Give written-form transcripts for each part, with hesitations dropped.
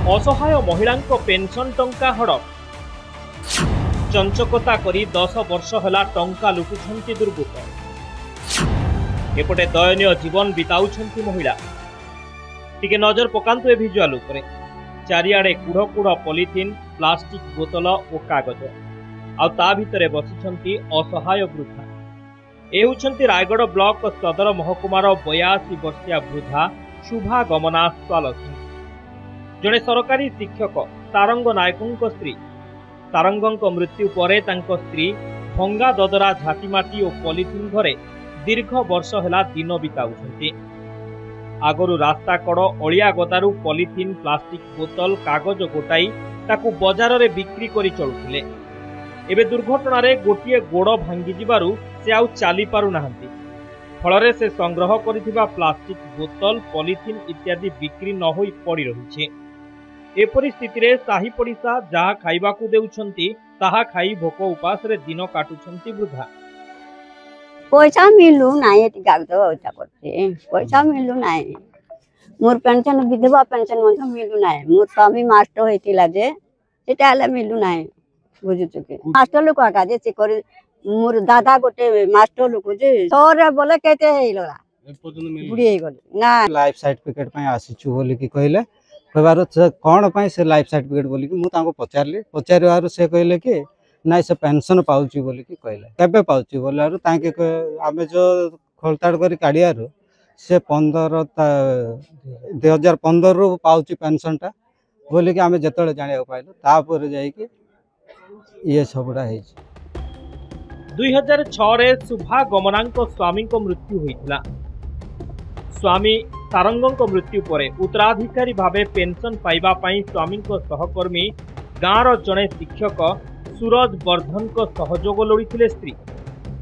असहाय महिलांक पेंशन टंका हड़प चंचकता करी 10 वर्ष है टंका लुटुंट दुर्बृत्त एपटे दयनीय जीवन बिताउछंती महिला टिके नजर पकांतु ए भिजुआल उपरे चारिआडे कुढ़ कुढ़ पॉलिथिन प्लास्टिक बोतल और कागज आ ता भितरे बसिछंती असहाय वृद्धा ए होछंती रायगढ़ ब्लॉक सदर महकुमार 82 वर्षिया वृद्धा शुभा गमना स्वालसी जड़े सरकारी शिक्षक सारंग नायकों स्त्री सारंगक मृत्यु परे तांको स्त्री भंगा ददरा झाटीमाटी और पॉलिथिन घरे दीर्घ वर्ष है दिन बिताउछंती आगरू रास्ता कड़ अलिया गदारू पॉलिथिन प्लास्टिक बोतल कागज गोटाई ताकू बजार रे बिक्री करी चलुथिले एबे दुर्घटना रे गोटिए गोड़ भांगी जिबारु से आउ चाली पारु नाहंती फलरे से संग्रह करिथिबा प्लास्टिक बोतल पॉलिथिन इत्यादि बिक्री न होई पड़ी रहिछे एपरि स्थिति रे साही पड़िसा जहा खाइबाकू देउछंती ताहा खाई भोक उपास रे दिन काटुछंती वृद्धा पैसा मिलू नाई कागज व्यवस्था करते पैसा मिलू नाई मोर पेंशन विधवा पेंशन मध्य मिलू नाई मोर स्वामी मास्टर होइतिला जे सेटा हला मिलू नाई बुझुछु के मास्टर लोक आका जे से कर मोर दादा गोटे मास्टर लोक जे तोरे बोले केते हेइला बुढ़ी हे गले ना लाइफ सर्टिफिकेट पय आसीछु बोली कि कहले कहबार कोन पय से लाइफ सर्टिफिकेट बोली कि मु तांको पचारली पचारवार से कहले कि ना से पेंशन पाउची बोली कि कहले केबे पाउची बोलारु ताके आमे जो खोलताड़ करी काडियारु से 2015 रु पाउची पेंशन टा बोली कि आमे जतले जानिया पाइलु तापर जाई कि ये सबडा हे 2006 रे शुभा गमनांक स्वामी को मृत्यु होइतिला स्वामी सारंगक मृत्यु परे उत्तराधिकारी भावे पेंशन पाइबा पई स्वामी को सहकर्मी गाँर जड़े शिक्षक सूरज वर्धन को सहयोग लोड़ी स्त्री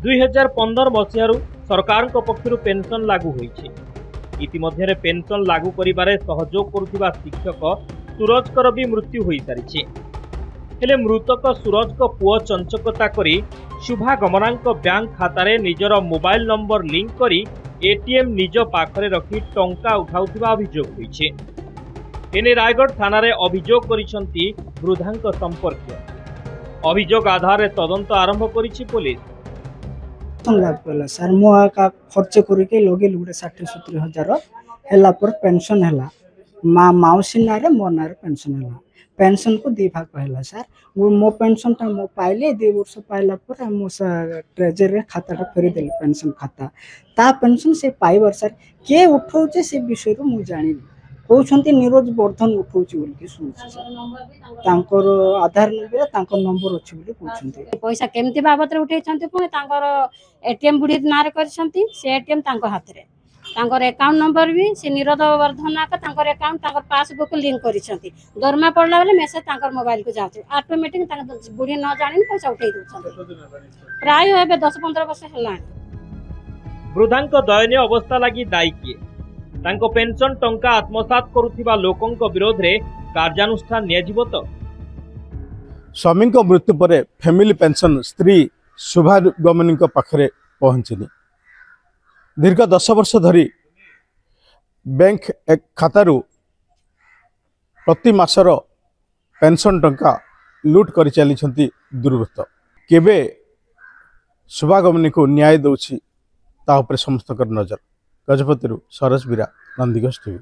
2015 मसीहारू सरकार पक्षर पेंशन लागू होइछे इतिमध्य पेंशन लागू करिबारे सहयोग करुथिबा शिक्षक सूरजकर भी मृत्यु होई सारिछे हेले मृतक सूरज को पुओ चंचकता करी शुभा गमनांक बैंक खातारे निजर मोबाइल नंबर लिंक करी एटीएम निज पाखरे रखी टंका उठाउथिबा अभियोग होइछे एने रायगढ़ थाना रे अभियोग करिसंती वृद्धांक संपर्कीय अभियोग आधार रे तदंत आरंभ करिछि पुलिस लाभ कला सर मो का खर्च करके लगे लुगड़े 60-70 हजार हैला पर पेंशन हैला माउसी ना रे मो ना रे पेंशन हैला पेंशन को दी भाग कहला सर वो मो पेंशन ता मो पाइले 2 वर्ष पाइला पर मो ट्रेजरी खाता ता फेरि देले पेंशन खाता ता पेंशन से पाइबर सर के उठौ जे से विषय रो मु जानि कहउछंती नीरज वर्धन उठौची बोल के सुनछि सर तांकर आधार नंबर तांकर नंबर अछि बोली कहउछंती पैसा केमती बाबत रे उठैछंती पुनी तांकर एटीएम बुढ़ी नारे करछंती से एटीएम तांकर हाथ रे तांकर अकाउंट नंबर भी से नीरज वर्धन का तांकर अकाउंट तांकर पासबुक लिंक करिछंती दरमा पड़ला बेले मेसेज तांकर मोबाइल को जाउछ ऑटोमेटिक तांकर बुढ़ी न जानि पैसा उठै दोछंती प्राय हेबे 10-15 वर्ष हला वृद्धांक दयनीय अवस्था लगी दायी किए तांको पेंशन टंका आत्मसात करुथिबा लोकंक विरोध रे कार्यानुष्ठान नियाजिबो तो स्वामी मृत्यु पर फैमिली पेंशन स्त्री शुभा गमनी पाखरे पहुंचनी दीर्घ 10 वर्ष धरी बैंक खातारू प्रति मासर पेंशन टंका लूट कर चली दुर्वृत्त केबे शुभा गमनी को न्याय दौछि ता उपरे समस्त नजर गजपति सरोज बीरा नंदीघोष टीवी।